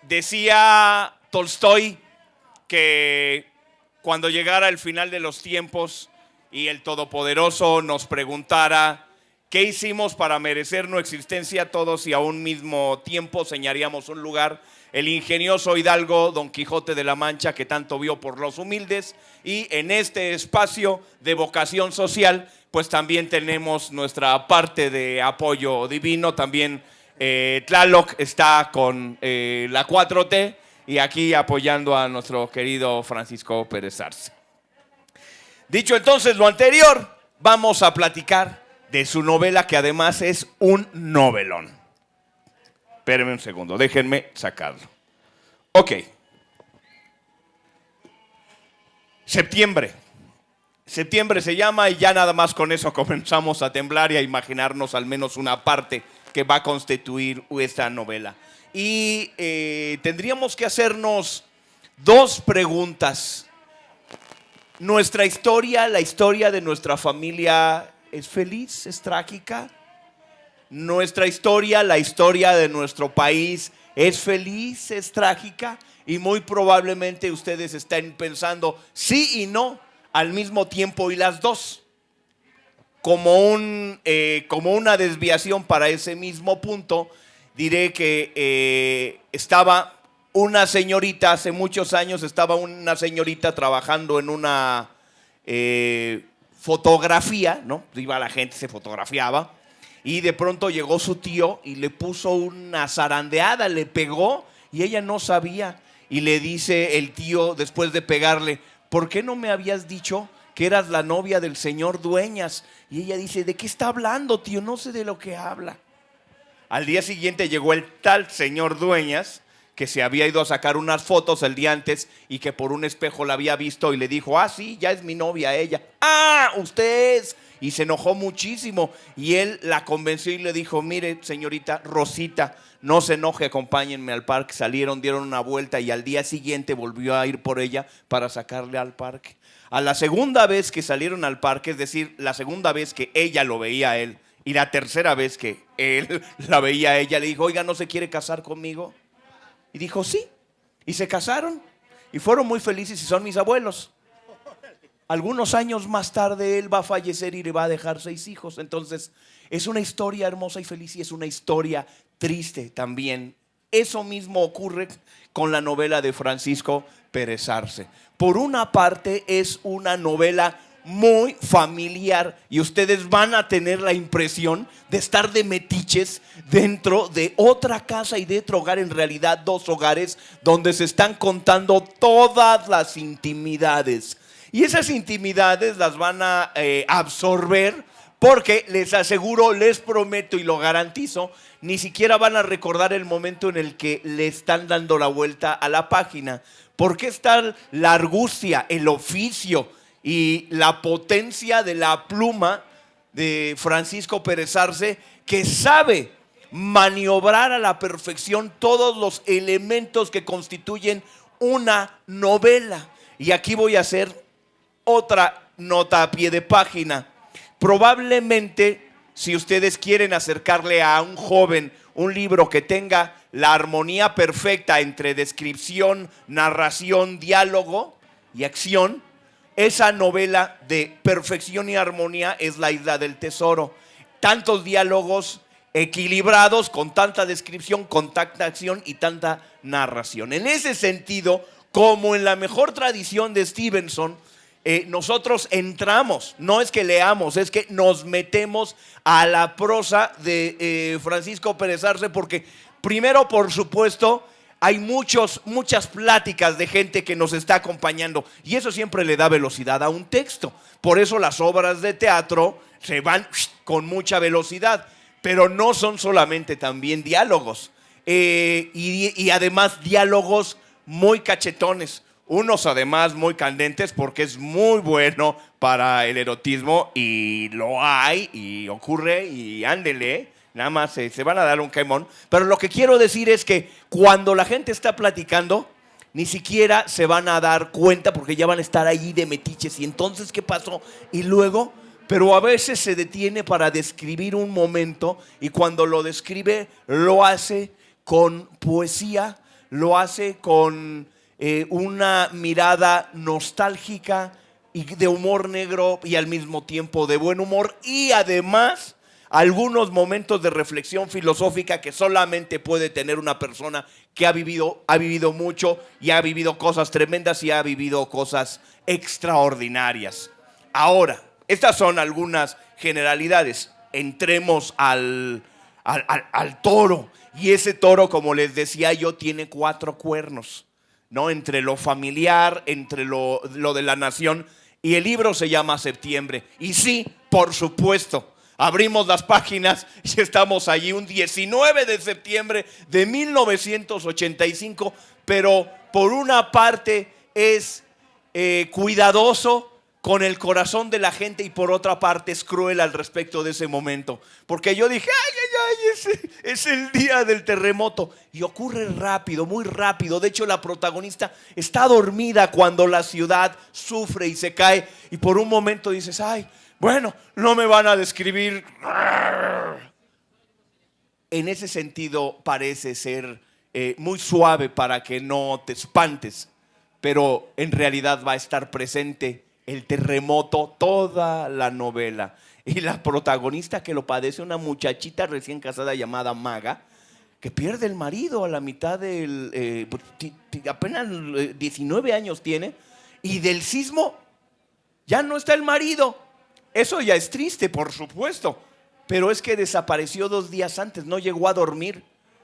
Decía Tolstoy que cuando llegara el final de los tiempos y el Todopoderoso nos preguntara qué hicimos para merecer nuestra existencia, todos y a un mismo tiempo señalaríamos un lugar, el ingenioso hidalgo Don Quijote de la Mancha, que tanto vio por los humildes. Y en este espacio de vocación social, pues también tenemos nuestra parte de apoyo divino. También Tlaloc está con la 4T y aquí apoyando a nuestro querido Francisco Pérez Arce. Dicho entonces lo anterior, vamos a platicar de su novela, que además es un novelón. Espérenme un segundo, déjenme sacarlo. Ok. Septiembre. Septiembre se llama, y ya nada más con eso comenzamos a temblar y a imaginarnos al menos una parte que va a constituir esta novela. Y tendríamos que hacernos dos preguntas. ¿Nuestra historia, la historia de nuestra familia, es feliz, es trágica? ¿Nuestra historia, la historia de nuestro país, es feliz, es trágica? Y muy probablemente ustedes estén pensando sí y no al mismo tiempo, y las dos. Como una desviación para ese mismo punto, diré que estaba una señorita, hace muchos años estaba una señorita trabajando en una fotografía, ¿no? Iba la gente, se fotografiaba, y de pronto llegó su tío y le puso una zarandeada, le pegó y ella no sabía. Y le dice el tío, después de pegarle: ¿por qué no me habías dicho que eras la novia del señor Dueñas? Y ella dice: ¿de qué está hablando, tío? No sé de lo que habla. Al día siguiente llegó el tal señor Dueñas, que se había ido a sacar unas fotos el día antes y que por un espejo la había visto, y le dijo: ah, sí, ya es mi novia ella. Ah, usted es. Y se enojó muchísimo, y él la convenció y le dijo: mire, señorita Rosita, no se enoje, acompáñenme al parque. Salieron, dieron una vuelta, y al día siguiente volvió a ir por ella para sacarle al parque. A la segunda vez que salieron al parque, es decir, la segunda vez que ella lo veía a él y la tercera vez que él la veía a ella, le dijo: oiga, ¿no se quiere casar conmigo? Y dijo: sí. Y se casaron y fueron muy felices, y son mis abuelos. Algunos años más tarde él va a fallecer y le va a dejar 6 hijos. Entonces es una historia hermosa y feliz, y es una historia triste también. Eso mismo ocurre con la novela de Francisco Pérez Arce. Por una parte es una novela muy familiar, y ustedes van a tener la impresión de estar de metiches dentro de otra casa y de otro hogar, en realidad 2 hogares donde se están contando todas las intimidades. Y esas intimidades las van a absorber, porque les aseguro, les prometo y lo garantizo, ni siquiera van a recordar el momento en el que le están dando la vuelta a la página. Porque está la argucia, el oficio y la potencia de la pluma de Francisco Pérez Arce, que sabe maniobrar a la perfección todos los elementos que constituyen una novela. Y aquí voy a hacer otra nota a pie de página. Probablemente, si ustedes quieren acercarle a un joven un libro que tenga la armonía perfecta entre descripción, narración, diálogo y acción, esa novela de perfección y armonía es La Isla del Tesoro. Tantos diálogos equilibrados, con tanta descripción, con tanta acción y tanta narración. En ese sentido, como en la mejor tradición de Stevenson, nosotros entramos, no es que leamos, es que nos metemos a la prosa de Francisco Pérez Arce, porque primero, por supuesto, hay muchas pláticas de gente que nos está acompañando, y eso siempre le da velocidad a un texto. Por eso las obras de teatro se van con mucha velocidad, pero no son solamente también diálogos, y además diálogos muy cachetones. Unos además muy candentes, porque es muy bueno para el erotismo, y lo hay y ocurre, y ándele, nada más se van a dar un quemón. Pero lo que quiero decir es que cuando la gente está platicando, ni siquiera se van a dar cuenta, porque ya van a estar allí de metiches. Y entonces, ¿qué pasó? Y luego, pero a veces se detiene para describir un momento, y cuando lo describe lo hace con poesía, lo hace con una mirada nostálgica y de humor negro y al mismo tiempo de buen humor, y además algunos momentos de reflexión filosófica que solamente puede tener una persona que ha vivido mucho y ha vivido cosas tremendas y ha vivido cosas extraordinarias. Ahora, estas son algunas generalidades. Entremos al toro. Y ese toro, como les decía yo, tiene 4 cuernos, ¿no? Entre lo familiar, entre lo de la nación. Y el libro se llama Septiembre. Y sí, por supuesto, abrimos las páginas y estamos allí un 19 de septiembre de 1985. Pero por una parte es cuidadoso con el corazón de la gente, y por otra parte es cruel al respecto de ese momento. Porque yo dije, ese es el día del terremoto. Y ocurre rápido, muy rápido. De hecho, la protagonista está dormida cuando la ciudad sufre y se cae. Y por un momento dices, bueno, no me van a describir. En ese sentido parece ser muy suave para que no te espantes. Pero en realidad va a estar presente el terremoto toda la novela. Y la protagonista que lo padece, una muchachita recién casada llamada Maga, que pierde el marido a la mitad del apenas 19 años tiene, y del sismo ya no está el marido. Eso ya es triste, por supuesto, pero es que desapareció 2 días antes, no llegó a dormir.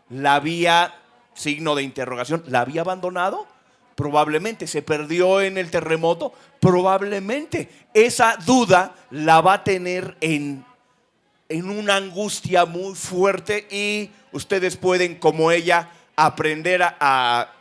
La había, signo de interrogación, ¿la había abandonado? Probablemente. ¿Se perdió en el terremoto? Probablemente. Esa duda la va a tener en una angustia muy fuerte, y ustedes pueden, como ella, aprender a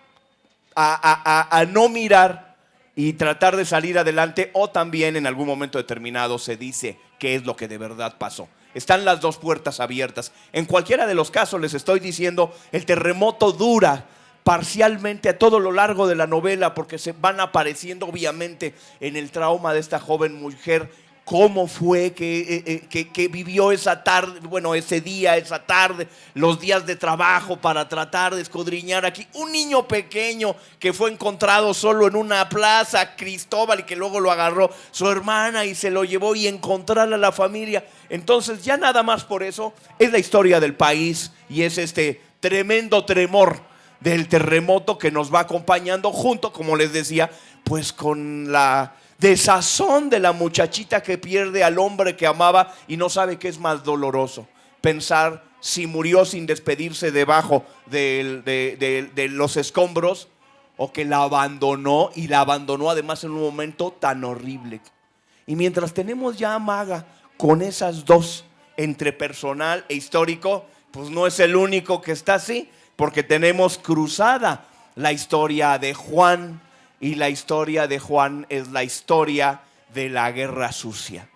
no mirar y tratar de salir adelante, o también en algún momento determinado se dice qué es lo que de verdad pasó. Están las 2 puertas abiertas. En cualquiera de los casos, les estoy diciendo, el terremoto dura parcialmente a todo lo largo de la novela, porque se van apareciendo obviamente en el trauma de esta joven mujer, cómo fue que vivió esa tarde, bueno, ese día, esa tarde, los días de trabajo para tratar de escudriñar aquí. Un niño pequeño que fue encontrado solo en una plaza, Cristóbal, y que luego lo agarró su hermana y se lo llevó, y encontrar a la familia. Entonces ya nada más por eso es la historia del país, y es este tremendo tremor del terremoto que nos va acompañando junto, como les decía, pues con la desazón de la muchachita que pierde al hombre que amaba y no sabe qué es más doloroso: pensar si murió sin despedirse debajo de los escombros, o que la abandonó, y la abandonó además en un momento tan horrible. Y mientras tenemos ya a Maga con esas 2, entre personal e histórico, pues no es el único que está así, porque tenemos cruzada la historia de Juan, y la historia de Juan es la historia de la guerra sucia.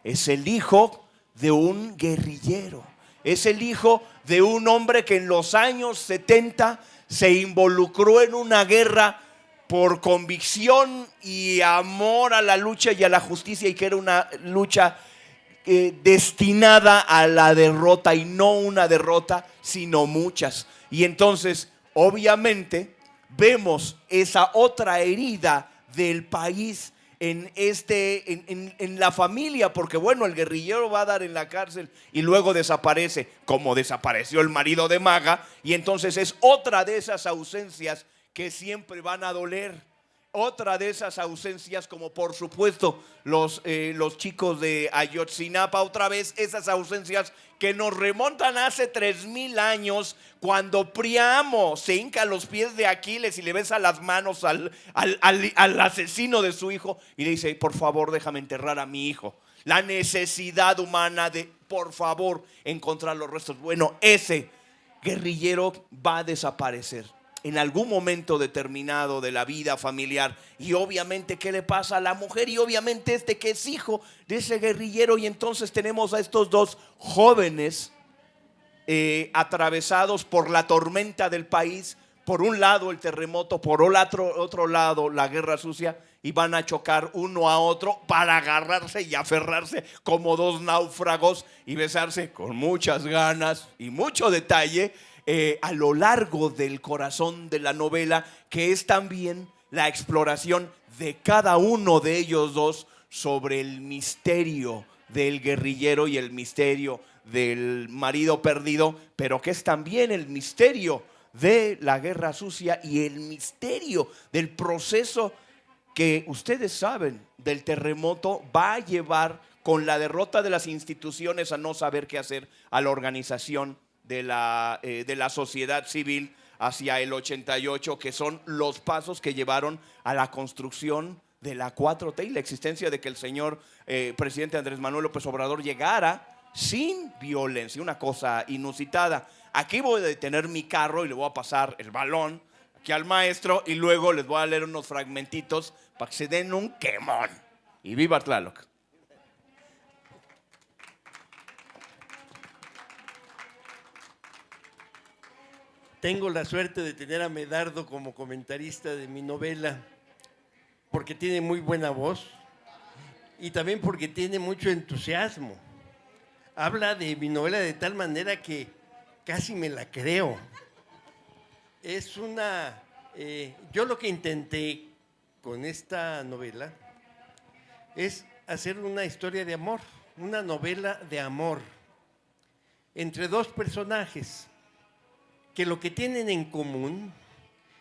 Es el hijo de un guerrillero, es el hijo de un hombre que en los años 70 se involucró en una guerra por convicción y amor a la lucha y a la justicia, y que era una lucha destinada a la derrota, y no una derrota, sino muchas. Y entonces, obviamente, vemos esa otra herida del país en la familia, porque bueno, el guerrillero va a dar en la cárcel y luego desaparece, como desapareció el marido de Maga, y entonces es otra de esas ausencias que siempre van a doler. Otra de esas ausencias, como por supuesto los chicos de Ayotzinapa, otra vez esas ausencias que nos remontan hace 3000 años, cuando Priamo se hinca a los pies de Aquiles y le besa las manos al asesino de su hijo y le dice: por favor, déjame enterrar a mi hijo. La necesidad humana de, por favor, encontrar los restos. Bueno, ese guerrillero va a desaparecer en algún momento determinado de la vida familiar. Y obviamente, ¿qué le pasa a la mujer? Y obviamente que es hijo de ese guerrillero. Y entonces tenemos a estos 2 jóvenes atravesados por la tormenta del país. Por un lado el terremoto, por otro lado la guerra sucia, y van a chocar uno a otro para agarrarse y aferrarse como 2 náufragos y besarse con muchas ganas y mucho detalle a lo largo del corazón de la novela, que es también la exploración de cada uno de ellos dos sobre el misterio del guerrillero y el misterio del marido perdido, pero que es también el misterio de la guerra sucia y el misterio del proceso que ustedes saben del terremoto va a llevar, con la derrota de las instituciones, a no saber qué hacer, a la organización de la sociedad civil hacia el 88, que son los pasos que llevaron a la construcción de la 4T y la existencia de que el señor presidente Andrés Manuel López Obrador llegara sin violencia, una cosa inusitada. Aquí voy a detener mi carro y le voy a pasar el balón aquí al maestro y luego les voy a leer unos fragmentitos para que se den un quemón. Y viva Tlaloc. Tengo la suerte de tener a Medardo como comentarista de mi novela, porque tiene muy buena voz y también porque tiene mucho entusiasmo. Habla de mi novela de tal manera que casi me la creo. Es una... yo lo que intenté con esta novela es hacer una historia de amor, una novela de amor entre dos personajes que lo que tienen en común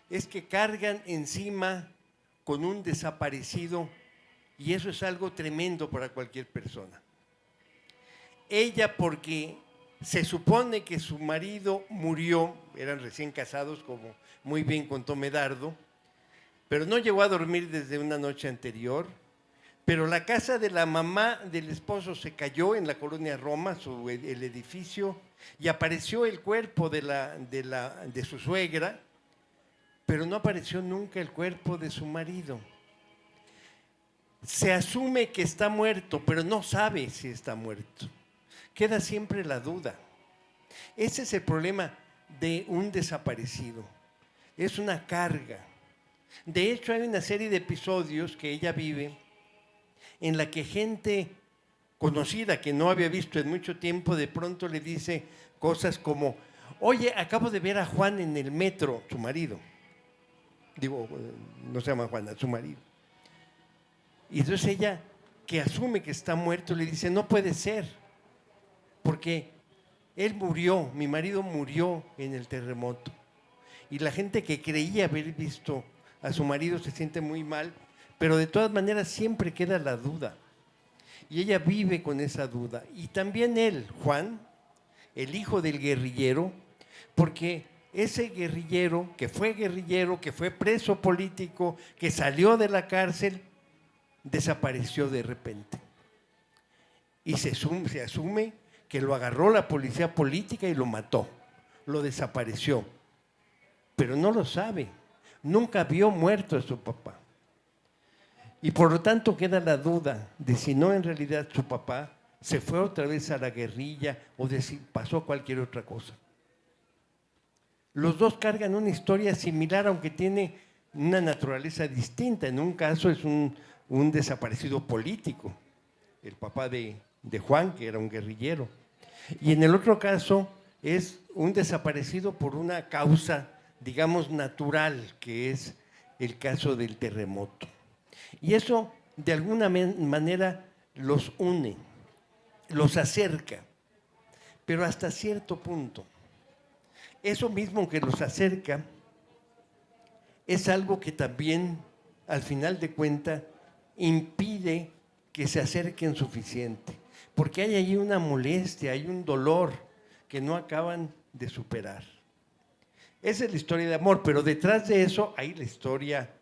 es que cargan encima con un desaparecido, y eso es algo tremendo para cualquier persona. Ella porque se supone que su marido murió, eran recién casados, como muy bien contó Medardo, pero no llegó a dormir desde una noche anterior. Pero la casa de la mamá del esposo se cayó en la colonia Roma, el edificio, y apareció el cuerpo de su suegra, pero no apareció nunca el cuerpo de su marido. Se asume que está muerto, pero no sabe si está muerto. Queda siempre la duda. Ese es el problema de un desaparecido. Es una carga. De hecho, hay una serie de episodios que ella vive en la que gente conocida que no había visto en mucho tiempo de pronto le dice cosas como: oye, acabo de ver a Juan en el metro, su marido. Digo, no se llama Juan, a su marido. Y entonces ella, que asume que está muerto, le dice: no puede ser, porque él murió, mi marido murió en el terremoto. Y la gente que creía haber visto a su marido se siente muy mal, pero de todas maneras siempre queda la duda. Y ella vive con esa duda. Y también él, Juan, el hijo del guerrillero, porque ese guerrillero, que fue preso político, que salió de la cárcel, desapareció de repente. Y se asume que lo agarró la policía política y lo mató, lo desapareció. Pero no lo sabe, nunca vio muerto a su papá. Y por lo tanto queda la duda de si no en realidad su papá se fue otra vez a la guerrilla o de si pasó cualquier otra cosa. Los dos cargan una historia similar, aunque tiene una naturaleza distinta. En un caso es un desaparecido político, el papá de Juan, que era un guerrillero. Y en el otro caso es un desaparecido por una causa, digamos, natural, que es el caso del terremoto. Y eso de alguna manera los une, los acerca, pero hasta cierto punto. Eso mismo que los acerca es algo que también, al final de cuentas, impide que se acerquen suficiente, porque hay allí una molestia, hay un dolor que no acaban de superar. Esa es la historia de amor, pero detrás de eso hay la historia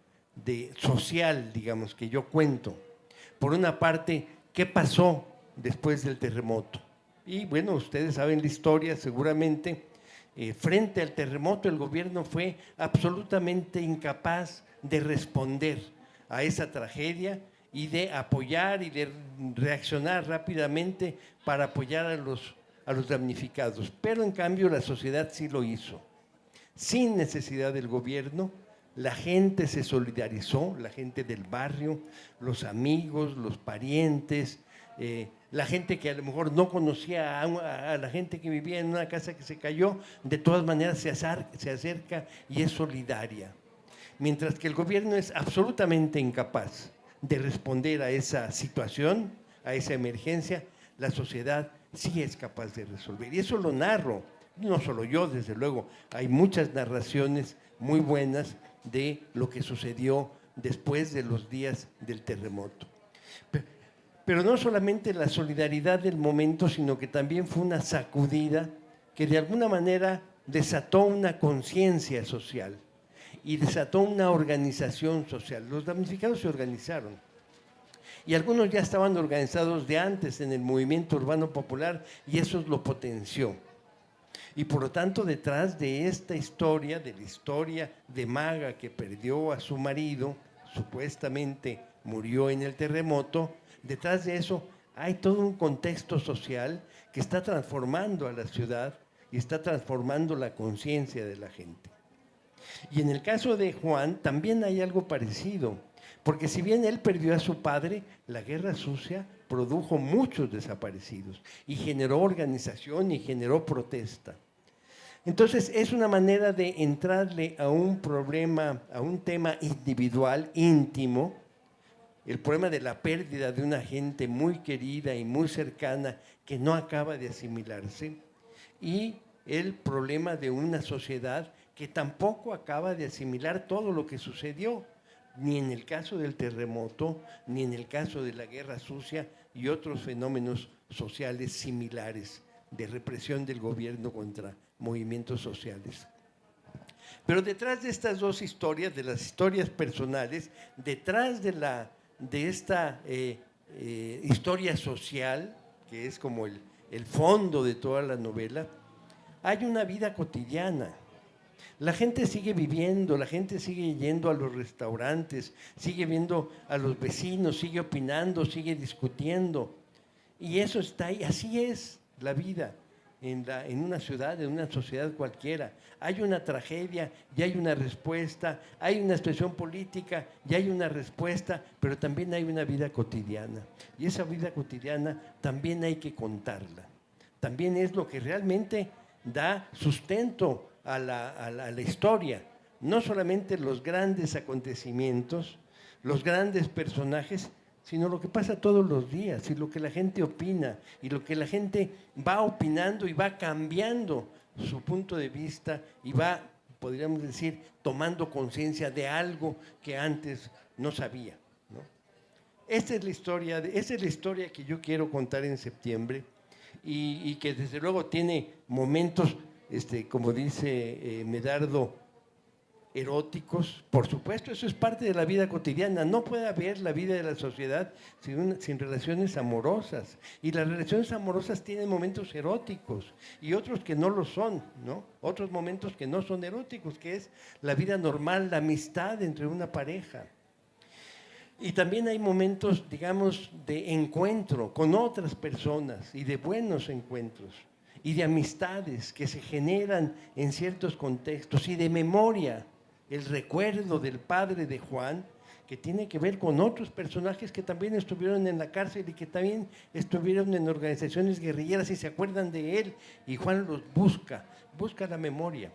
social, digamos, que yo cuento. Por una parte, ¿qué pasó después del terremoto? Y bueno, ustedes saben la historia seguramente. Frente al terremoto, el gobierno fue absolutamente incapaz de responder a esa tragedia y de apoyar y de reaccionar rápidamente para apoyar a los damnificados. Pero en cambio la sociedad sí lo hizo. Sin necesidad del gobierno, la gente se solidarizó, la gente del barrio, los amigos, los parientes, la gente que a lo mejor no conocía a la gente que vivía en una casa que se cayó, de todas maneras se acerca y es solidaria. Mientras que el gobierno es absolutamente incapaz de responder a esa situación, a esa emergencia, la sociedad sí es capaz de resolver. Y eso lo narro, no solo yo, desde luego, hay muchas narraciones muy buenas de lo que sucedió después de los días del terremoto. Pero no solamente la solidaridad del momento, sino que también fue una sacudida que de alguna manera desató una conciencia social y desató una organización social. Los damnificados se organizaron y algunos ya estaban organizados de antes en el movimiento urbano popular y eso lo potenció. Y por lo tanto, detrás de esta historia, de la historia de Maga que perdió a su marido, supuestamente murió en el terremoto, detrás de eso hay todo un contexto social que está transformando a la ciudad y está transformando la conciencia de la gente. Y en el caso de Juan también hay algo parecido, porque si bien él perdió a su padre, la guerra sucia produjo muchos desaparecidos y generó organización y generó protesta. Entonces es una manera de entrarle a un problema, a un tema individual, íntimo, el problema de la pérdida de una gente muy querida y muy cercana que no acaba de asimilarse, y el problema de una sociedad que tampoco acaba de asimilar todo lo que sucedió, ni en el caso del terremoto, ni en el caso de la guerra sucia y otros fenómenos sociales similares de represión del gobierno contra movimientos sociales. Pero detrás de estas dos historias, de las historias personales, detrás de esta historia social, que es como el fondo de toda la novela, hay una vida cotidiana. La gente sigue viviendo, la gente sigue yendo a los restaurantes, sigue viendo a los vecinos, sigue opinando, sigue discutiendo. Y eso está ahí, así es la vida en una ciudad, en una sociedad cualquiera. Hay una tragedia y hay una respuesta, hay una situación política y hay una respuesta, pero también hay una vida cotidiana. Y esa vida cotidiana también hay que contarla. También es lo que realmente da sustento a la historia. No solamente los grandes acontecimientos, los grandes personajes, sino lo que pasa todos los días y lo que la gente opina y lo que la gente va opinando y va cambiando su punto de vista y va, podríamos decir, tomando conciencia de algo que antes no sabía, ¿no? Esta es la historia que yo quiero contar en septiembre y que desde luego tiene momentos, como dice Medardo, eróticos, por supuesto, eso es parte de la vida cotidiana. No puede haber la vida de la sociedad sin relaciones amorosas. Y las relaciones amorosas tienen momentos eróticos y otros que no lo son, ¿no? Otros momentos que no son eróticos, que es la vida normal, la amistad entre una pareja. Y también hay momentos, digamos, de encuentro con otras personas y de buenos encuentros y de amistades que se generan en ciertos contextos y de memoria. El recuerdo del padre de Juan, que tiene que ver con otros personajes que también estuvieron en la cárcel y que también estuvieron en organizaciones guerrilleras y se acuerdan de él, y Juan los busca la memoria.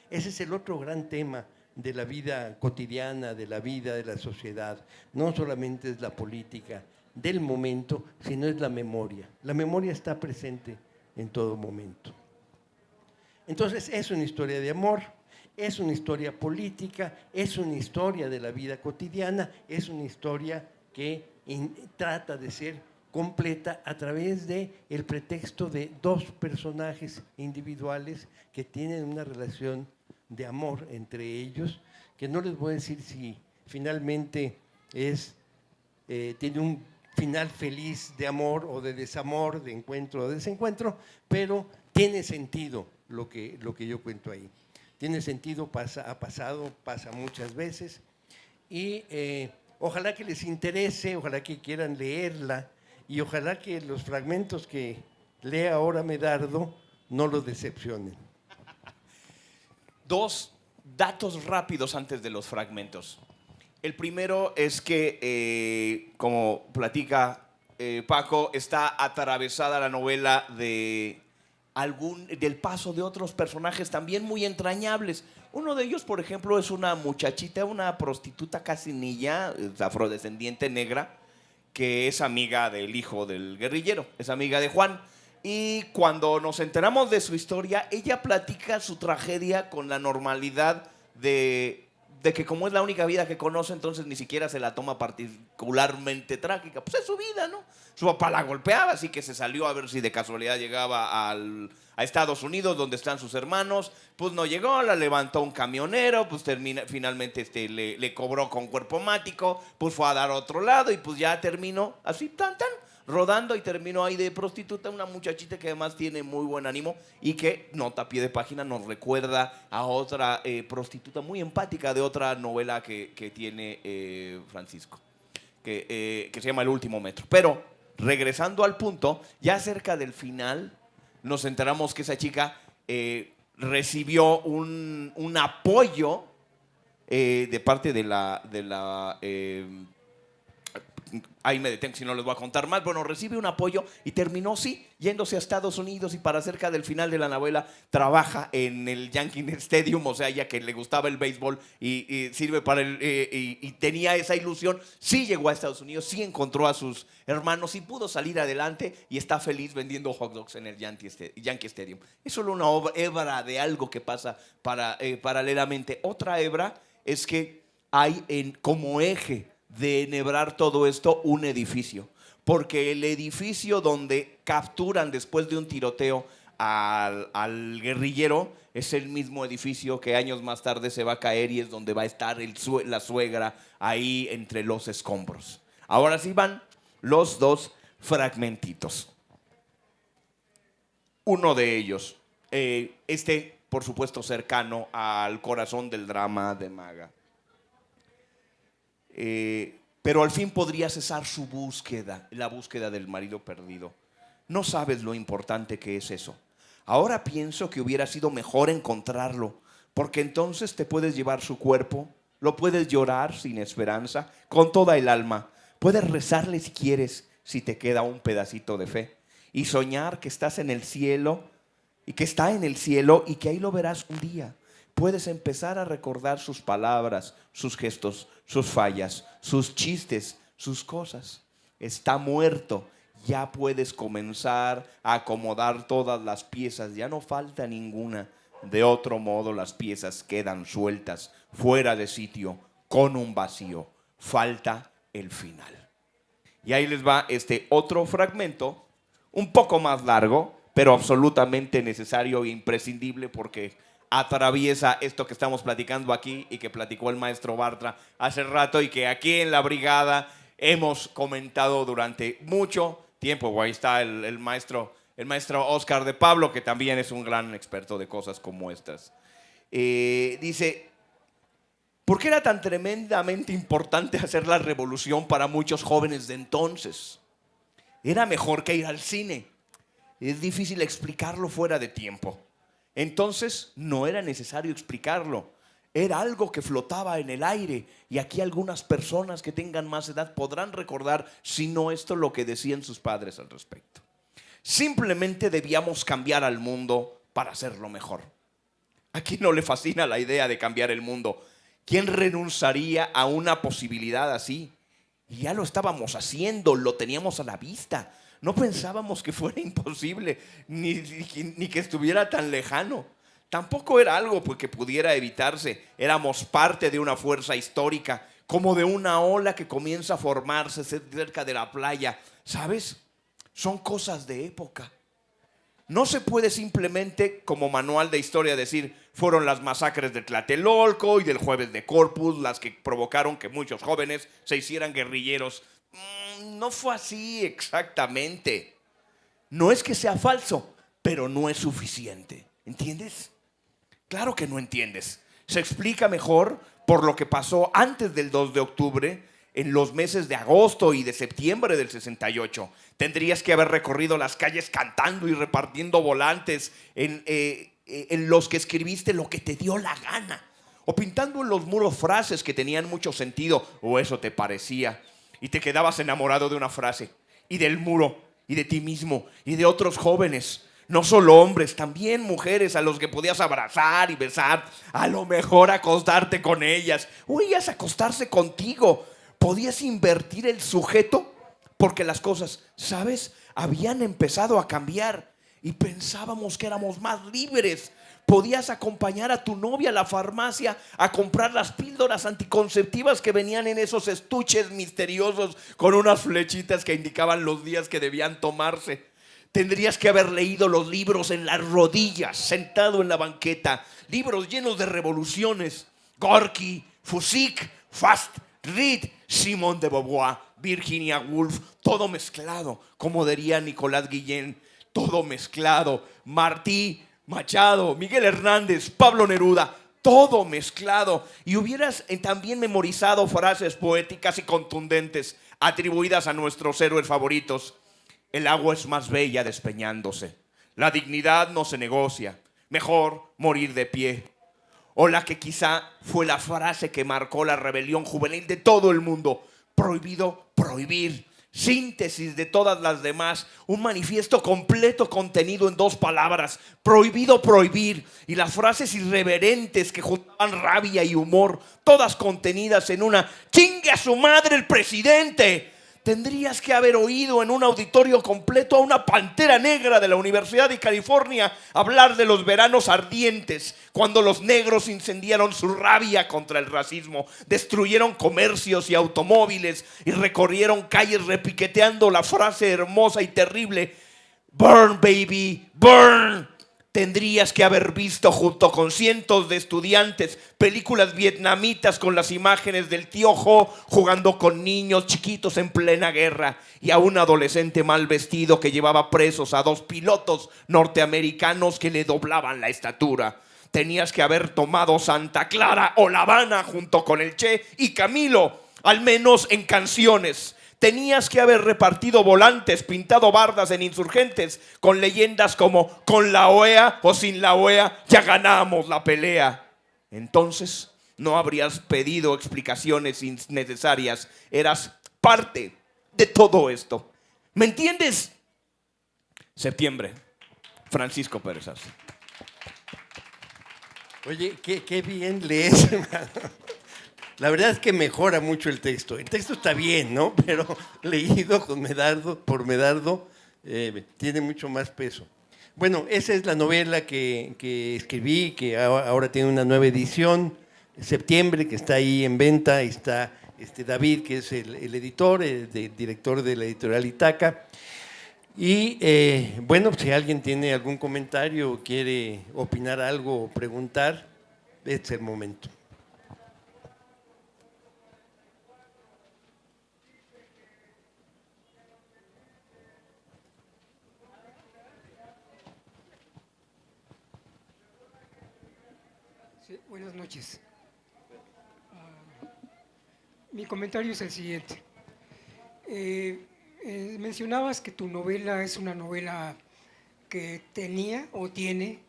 Ese es el otro gran tema de la vida cotidiana, de la vida de la sociedad. No solamente es la política del momento, sino es la memoria. La memoria está presente en todo momento. Entonces es una historia de amor, es una historia política, es una historia de la vida cotidiana, es una historia que trata de ser completa a través del pretexto de dos personajes individuales que tienen una relación de amor entre ellos, que no les voy a decir si finalmente tiene un final feliz de amor o de desamor, de encuentro o de desencuentro, pero tiene sentido lo que yo cuento ahí. Tiene sentido, ha pasado, pasa muchas veces y ojalá que les interese, ojalá que quieran leerla y ojalá que los fragmentos que lea ahora Medardo no los decepcionen. Dos datos rápidos antes de los fragmentos. El primero es que, como platica Paco, está atravesada la novela del paso de otros personajes también muy entrañables. Uno de ellos, por ejemplo, es una muchachita, una prostituta casi niña, afrodescendiente negra, que es amiga del hijo del guerrillero, es amiga de Juan. Y cuando nos enteramos de su historia, ella platica su tragedia con la normalidad de que como es la única vida que conoce, entonces ni siquiera se la toma particularmente trágica. Pues es su vida, ¿no? Su papá la golpeaba, así que se salió a ver si de casualidad llegaba a Estados Unidos, donde están sus hermanos. Pues no llegó, la levantó un camionero, pues finalmente le cobró con cuerpo mático, pues fue a dar a otro lado y pues ya terminó así, rodando y terminó ahí de prostituta, una muchachita que además tiene muy buen ánimo y que, nota a pie de página, nos recuerda a otra prostituta muy empática de otra novela que tiene Francisco, que se llama El último metro. Pero, regresando al punto, ya cerca del final nos enteramos que esa chica recibió un apoyo de parte de la ahí me detengo si no les voy a contar más. Bueno, recibe un apoyo y terminó, sí, yéndose a Estados Unidos, y para cerca del final de la novela trabaja en el Yankee Stadium, o sea, ya que le gustaba el béisbol y sirve para y tenía esa ilusión, sí llegó a Estados Unidos, sí encontró a sus hermanos y pudo salir adelante y está feliz vendiendo hot dogs en el Yankee Stadium. Es solo una hebra de algo que pasa paralelamente. Otra hebra es que hay como eje de enhebrar todo esto un edificio, porque el edificio donde capturan después de un tiroteo al guerrillero es el mismo edificio que años más tarde se va a caer y es donde va a estar la suegra ahí entre los escombros. Ahora sí van los dos fragmentitos. Uno de ellos, por supuesto cercano al corazón del drama de Maga. Pero al fin podría cesar su búsqueda, la búsqueda del marido perdido. No sabes lo importante que es eso. Ahora pienso que hubiera sido mejor encontrarlo, porque entonces te puedes llevar su cuerpo, lo puedes llorar sin esperanza, con toda el alma. Puedes rezarle si quieres, si te queda un pedacito de fe, y soñar que estás en el cielo, y que está en el cielo, y que ahí lo verás un día. Puedes empezar a recordar sus palabras, sus gestos, sus fallas, sus chistes, sus cosas. Está muerto. Ya puedes comenzar a acomodar todas las piezas. Ya no falta ninguna. De otro modo, las piezas quedan sueltas, fuera de sitio, con un vacío. Falta el final. Y ahí les va este otro fragmento, un poco más largo, pero absolutamente necesario e imprescindible, porque atraviesa esto que estamos platicando aquí y que platicó el maestro Bartra hace rato y que aquí en la brigada hemos comentado durante mucho tiempo. Ahí está el maestro Oscar de Pablo, que también es un gran experto de cosas como estas. Dice, ¿por qué era tan tremendamente importante hacer la revolución para muchos jóvenes de entonces? Era mejor que ir al cine. Es difícil explicarlo fuera de tiempo. Entonces no era necesario explicarlo, era algo que flotaba en el aire, y aquí algunas personas que tengan más edad podrán recordar, si no esto, lo que decían sus padres al respecto. Simplemente debíamos cambiar al mundo para hacerlo mejor. ¿A quién no le fascina la idea de cambiar el mundo? ¿Quién renunciaría a una posibilidad así? Y ya lo estábamos haciendo, lo teníamos a la vista. No pensábamos que fuera imposible, ni que estuviera tan lejano. Tampoco era algo que pudiera evitarse. Éramos parte de una fuerza histórica, como de una ola que comienza a formarse cerca de la playa. ¿Sabes? Son cosas de época. No se puede simplemente, como manual de historia, decir fueron las masacres de Tlatelolco y del Jueves de Corpus las que provocaron que muchos jóvenes se hicieran guerrilleros. No fue así exactamente. No es que sea falso, pero no es suficiente. ¿Entiendes? Claro que no entiendes. Se explica mejor por lo que pasó antes del 2 de octubre, en los meses de agosto y de septiembre del 68. Tendrías que haber recorrido las calles cantando y repartiendo volantes en los que escribiste lo que te dio la gana, o pintando en los muros frases que tenían mucho sentido, o eso te parecía, y te quedabas enamorado de una frase. y del muro, y de ti mismo, y de otros jóvenes. No solo hombres, también mujeres a los que podías abrazar y besar. A lo mejor acostarte con ellas, o ellas acostarse contigo. Podías invertir el sujeto, porque las cosas, ¿sabes?, habían empezado a cambiar y pensábamos que éramos más libres. Podías acompañar a tu novia a la farmacia a comprar las píldoras anticonceptivas que venían en esos estuches misteriosos con unas flechitas que indicaban los días que debían tomarse. Tendrías que haber leído los libros en las rodillas, sentado en la banqueta. Libros llenos de revoluciones. Gorky, Fusik, Fast, Reed, Simone de Beauvoir, Virginia Woolf. Todo mezclado, como diría Nicolás Guillén. Todo mezclado. Martí, Machado, Miguel Hernández, Pablo Neruda. Todo mezclado. Y hubieras también memorizado frases poéticas y contundentes atribuidas a nuestros héroes favoritos. El agua es más bella despeñándose. La dignidad no se negocia. Mejor morir de pie. O la que quizá fue la frase que marcó la rebelión juvenil de todo el mundo. Prohibido prohibir. Síntesis de todas las demás. Un manifiesto completo contenido en 2 palabras. Prohibido prohibir. Y las frases irreverentes que juntaban rabia y humor. Todas contenidas en una ¡chingue a su madre el presidente! Tendrías que haber oído en un auditorio completo a una pantera negra de la Universidad de California hablar de los veranos ardientes, cuando los negros incendiaron su rabia contra el racismo, destruyeron comercios y automóviles y recorrieron calles repiqueteando la frase hermosa y terrible: "Burn, baby, burn". Tendrías que haber visto junto con cientos de estudiantes películas vietnamitas con las imágenes del tío Ho jugando con niños chiquitos en plena guerra, y a un adolescente mal vestido que llevaba presos a 2 pilotos norteamericanos que le doblaban la estatura. Tenías que haber tomado Santa Clara o La Habana junto con el Che y Camilo, al menos en canciones. Tenías que haber repartido volantes, pintado bardas en Insurgentes con leyendas como "con la OEA o sin la OEA ya ganamos la pelea". Entonces no habrías pedido explicaciones innecesarias. Eras parte de todo esto. ¿Me entiendes? Septiembre. Francisco Pérez Arce. Oye, qué bien lees, hermano. La verdad es que mejora mucho el texto. El texto está bien, ¿no? Pero leído con por Medardo, tiene mucho más peso. Bueno, esa es la novela que escribí, que ahora tiene una nueva edición, Septiembre, que está ahí en venta. Está David, que es el editor, el director de la editorial Itaca. Y bueno, si alguien tiene algún comentario, quiere opinar algo o preguntar, este es el momento. Sí, buenas noches. Mi comentario es el siguiente. Mencionabas que tu novela es una novela que tenía o tiene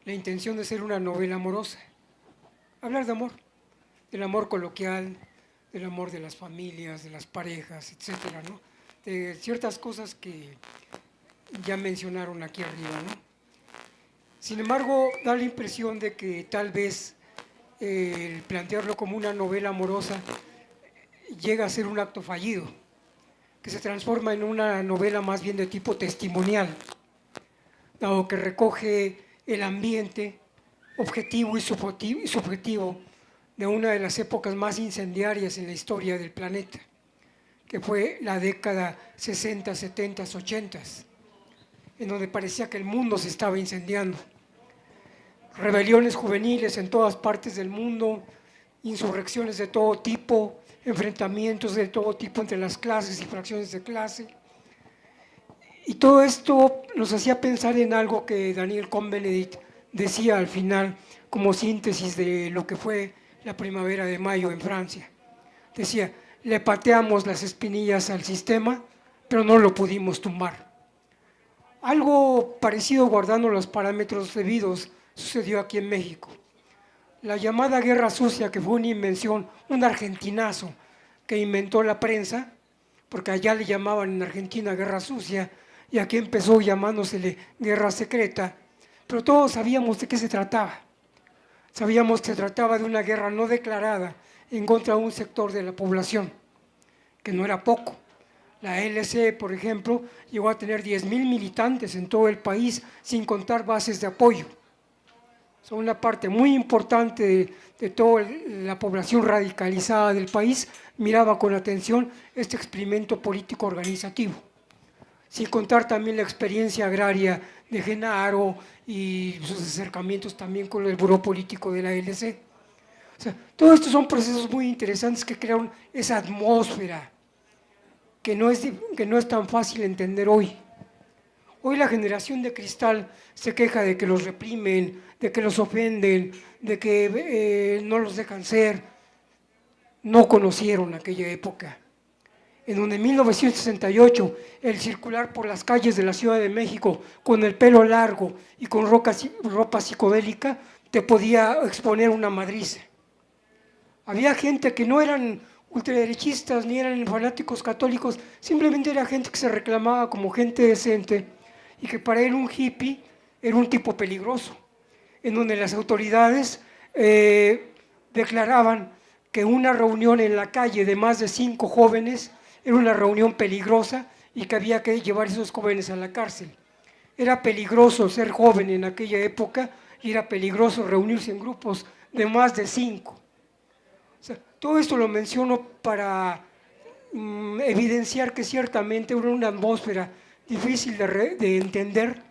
la intención de ser una novela amorosa. Hablar de amor, del amor coloquial, del amor de las familias, de las parejas, etcétera, ¿no? De ciertas cosas que ya mencionaron aquí arriba, ¿no? Sin embargo, da la impresión de que tal vez el plantearlo como una novela amorosa llega a ser un acto fallido, que se transforma en una novela más bien de tipo testimonial, dado que recoge el ambiente objetivo y subjetivo de una de las épocas más incendiarias en la historia del planeta, que fue la década 60, 70, 80, en donde parecía que el mundo se estaba incendiando. Rebeliones juveniles en todas partes del mundo, insurrecciones de todo tipo, enfrentamientos de todo tipo entre las clases y fracciones de clase. Y todo esto nos hacía pensar en algo que Daniel Cohn-Bendit decía al final como síntesis de lo que fue la primavera de mayo en Francia. Decía: le pateamos las espinillas al sistema, pero no lo pudimos tumbar. Algo parecido, guardando los parámetros debidos, sucedió aquí en México. La llamada guerra sucia, que fue una invención, un argentinazo que inventó la prensa, porque allá le llamaban en Argentina guerra sucia y aquí empezó llamándosele guerra secreta, pero todos sabíamos de qué se trataba. Sabíamos que se trataba de una guerra no declarada en contra de un sector de la población, que no era poco. La LC, por ejemplo, llegó a tener 10,000 militantes en todo el país, sin contar bases de apoyo. Son una parte muy importante de toda la población radicalizada del país, miraba con atención este experimento político organizativo. Sin contar también la experiencia agraria de Genaro y sus acercamientos también con el buró político de la LC. O sea, todos estos son procesos muy interesantes que crearon esa atmósfera que no es tan fácil entender hoy. Hoy la generación de cristal se queja de que los reprimen, de que los ofenden, de que no los dejan ser. No conocieron aquella época, en donde en 1968 el circular por las calles de la Ciudad de México con el pelo largo y con ropa psicodélica te podía exponer una madriza. Había gente que no eran ultraderechistas ni eran fanáticos católicos, simplemente era gente que se reclamaba como gente decente y que para él un hippie era un tipo peligroso, en donde las autoridades declaraban que una reunión en la calle de más de 5 jóvenes era una reunión peligrosa y que había que llevar a esos jóvenes a la cárcel. Era peligroso ser joven en aquella época y era peligroso reunirse en grupos de más de 5. O sea, todo esto lo menciono para evidenciar que ciertamente era una atmósfera difícil de entender,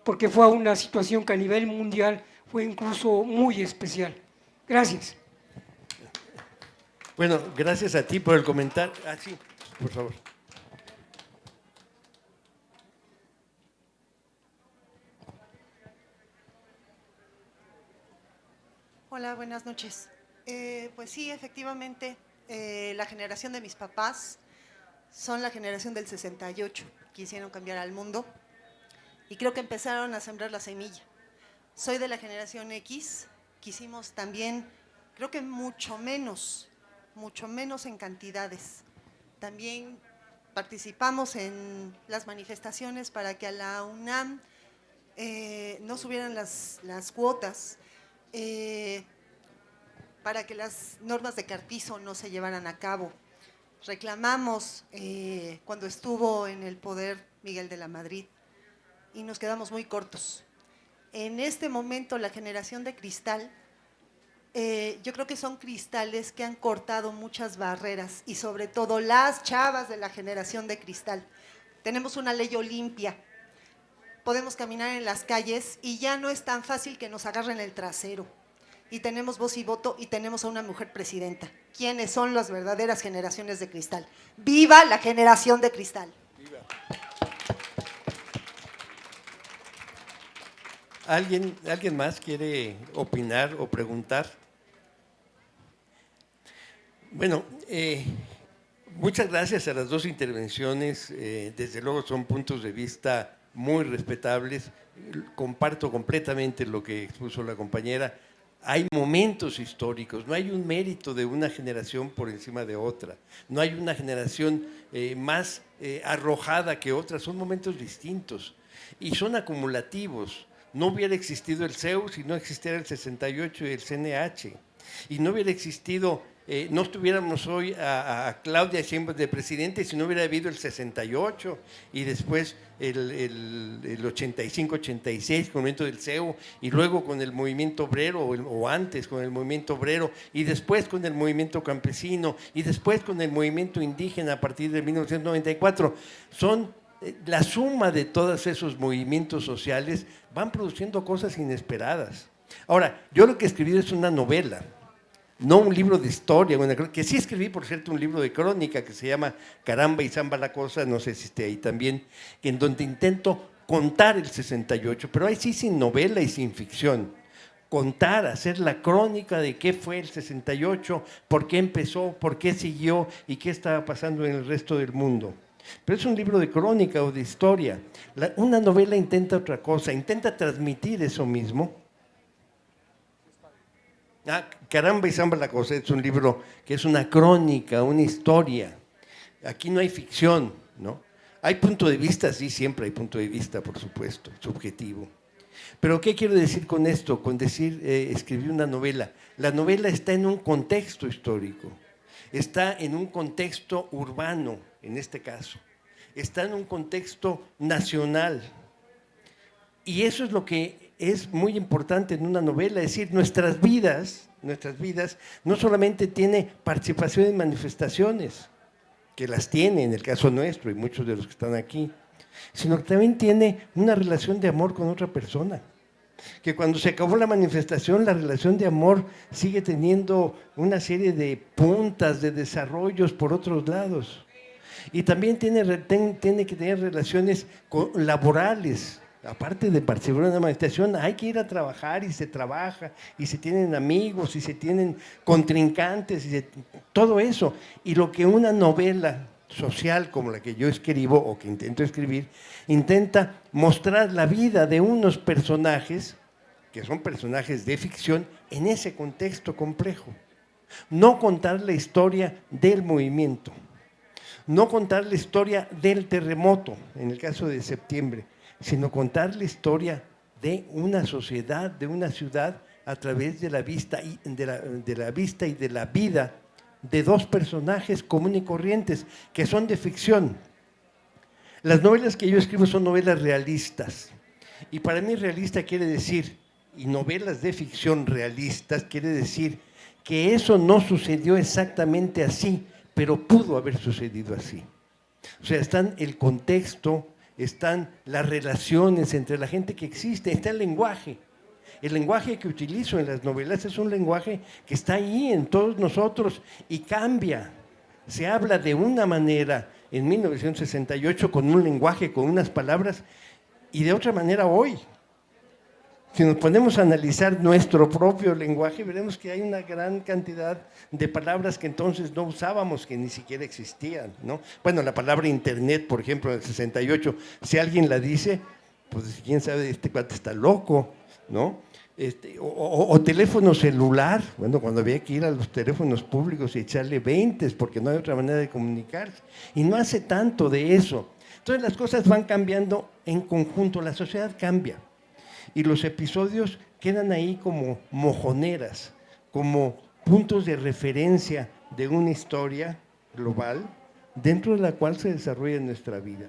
porque fue una situación que a nivel mundial fue incluso muy especial. Gracias. Bueno, gracias a ti por el comentario. Ah, sí, por favor. Hola, buenas noches. Pues sí, efectivamente, la generación de mis papás son la generación del 68, quisieron cambiar al mundo y creo que empezaron a sembrar la semilla. Soy de la generación X, quisimos también, creo que mucho menos en cantidades. También participamos en las manifestaciones para que a la UNAM no subieran las cuotas, para que las normas de Carpizo no se llevaran a cabo. Reclamamos cuando estuvo en el poder Miguel de la Madrid y nos quedamos muy cortos. En este momento la generación de cristal, yo creo que son cristales que han cortado muchas barreras y sobre todo las chavas de la generación de cristal. Tenemos una ley Olimpia, podemos caminar en las calles y ya no es tan fácil que nos agarren el trasero. Y tenemos voz y voto y tenemos a una mujer presidenta. ¿Quiénes son las verdaderas generaciones de cristal? ¡Viva la generación de cristal! ¡Viva! ¿Alguien más quiere opinar o preguntar? Bueno, muchas gracias a las dos intervenciones. Desde luego son puntos de vista muy respetables. Comparto completamente lo que expuso la compañera. Hay momentos históricos, no hay un mérito de una generación por encima de otra, no hay una generación más arrojada que otra, son momentos distintos y son acumulativos. No hubiera existido el CEU si no existiera el 68 y el CNH, y no hubiera existido, no estuviéramos hoy a Claudia Sheinbaum de presidente si no hubiera habido el 68 y después el 85-86 con el movimiento del CEU y luego con el movimiento obrero o antes con el movimiento obrero y después con el movimiento campesino y después con el movimiento indígena a partir de 1994. Son la suma de todos esos movimientos sociales van produciendo cosas inesperadas. Ahora, yo lo que escribí es una novela, no un libro de historia, que sí escribí, por cierto, un libro de crónica que se llama Caramba y Zamba la Cosa, no sé si esté ahí también, en donde intento contar el 68, pero ahí sí sin novela y sin ficción. Contar, hacer la crónica de qué fue el 68, por qué empezó, por qué siguió y qué estaba pasando en el resto del mundo. Pero es un libro de crónica o de historia. Una novela intenta otra cosa, intenta transmitir eso mismo. Caramba y Zamba la Cosa es un libro que es una crónica, una historia. Aquí no hay ficción, ¿no? Hay punto de vista, sí, siempre hay punto de vista, por supuesto, subjetivo. Pero ¿qué quiero decir con esto? Con decir, escribí una novela. La novela está en un contexto histórico, está en un contexto urbano, en este caso, está en un contexto nacional. Y eso es lo que es muy importante en una novela, es decir, nuestras vidas no solamente tienen participación en manifestaciones, que las tiene en el caso nuestro y muchos de los que están aquí, sino que también tiene una relación de amor con otra persona. Que cuando se acabó la manifestación, la relación de amor sigue teniendo una serie de puntas, de desarrollos por otros lados. Y también tiene que tener relaciones laborales. Aparte de participar en una manifestación, hay que ir a trabajar y se trabaja, y se tienen amigos, y se tienen contrincantes, todo eso. Y lo que una novela social como la que yo escribo o que intento escribir, intenta mostrar la vida de unos personajes, que son personajes de ficción, en ese contexto complejo. No contar la historia del movimiento, no contar la historia del terremoto, en el caso de septiembre, sino contar la historia de una sociedad, de una ciudad, a través de la vista y de la vida de dos personajes comunes y corrientes, que son de ficción. Las novelas que yo escribo son novelas realistas, y para mí realista quiere decir, y novelas de ficción realistas quiere decir que eso no sucedió exactamente así, pero pudo haber sucedido así. O sea, están el contexto, están las relaciones entre la gente que existe, está el lenguaje. El lenguaje que utilizo en las novelas es un lenguaje que está ahí en todos nosotros y cambia. Se habla de una manera en 1968 con un lenguaje, con unas palabras, y de otra manera hoy. Si nos ponemos a analizar nuestro propio lenguaje, veremos que hay una gran cantidad de palabras que entonces no usábamos, que ni siquiera existían, ¿no? Bueno, la palabra internet, por ejemplo, en el 68, si alguien la dice, pues quién sabe, este cuate está loco, ¿no? O teléfono celular, bueno, cuando había que ir a los teléfonos públicos y echarle 20, porque no hay otra manera de comunicarse, y no hace tanto de eso. Entonces las cosas van cambiando en conjunto, la sociedad cambia. Y los episodios quedan ahí como mojoneras, como puntos de referencia de una historia global dentro de la cual se desarrolla nuestra vida.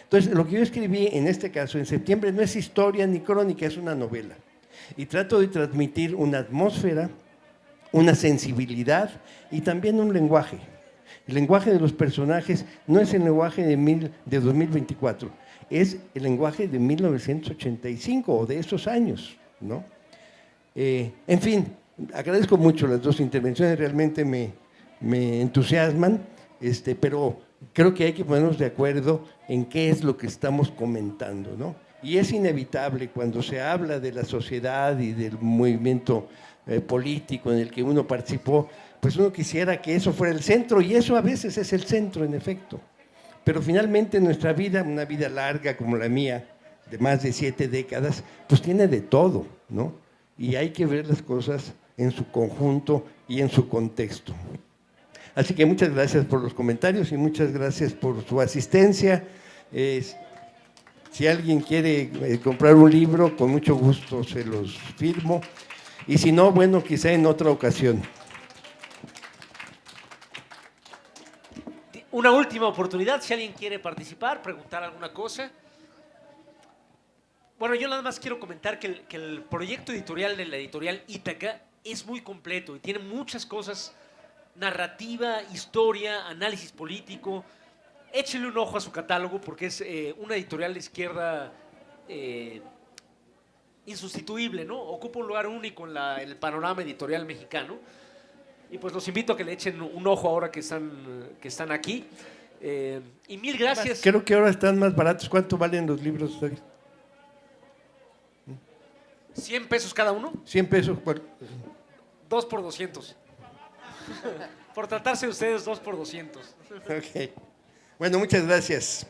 Entonces, lo que yo escribí en este caso, en septiembre, no es historia ni crónica, es una novela. Y trato de transmitir una atmósfera, una sensibilidad y también un lenguaje. El lenguaje de los personajes no es el lenguaje de 2024, es el lenguaje de 1985 o de esos años, ¿no? En fin, agradezco mucho las dos intervenciones, realmente me entusiasman, pero creo que hay que ponernos de acuerdo en qué es lo que estamos comentando, ¿no? Y es inevitable cuando se habla de la sociedad y del movimiento político en el que uno participó, pues uno quisiera que eso fuera el centro, y eso a veces es el centro, en efecto. Pero finalmente nuestra vida, una vida larga como la mía, de más de 7 décadas, pues tiene de todo, ¿no? Y hay que ver las cosas en su conjunto y en su contexto. Así que muchas gracias por los comentarios y muchas gracias por su asistencia. Si alguien quiere comprar un libro, con mucho gusto se los firmo. Y si no, bueno, quizá en otra ocasión. Una última oportunidad, si alguien quiere participar, preguntar alguna cosa. Bueno, yo nada más quiero comentar que el proyecto editorial de la editorial Ítaca es muy completo y tiene muchas cosas, narrativa, historia, análisis político. Échenle un ojo a su catálogo porque es una editorial de izquierda insustituible, ¿no? Ocupa un lugar único en el panorama editorial mexicano. Y pues los invito a que le echen un ojo ahora que están aquí. Y mil gracias. Creo que ahora están más baratos. ¿Cuánto valen los libros? 100 pesos cada uno. 100 pesos. 2 por 200. Por tratarse de ustedes, 2 por 200. Ok. Bueno, muchas gracias.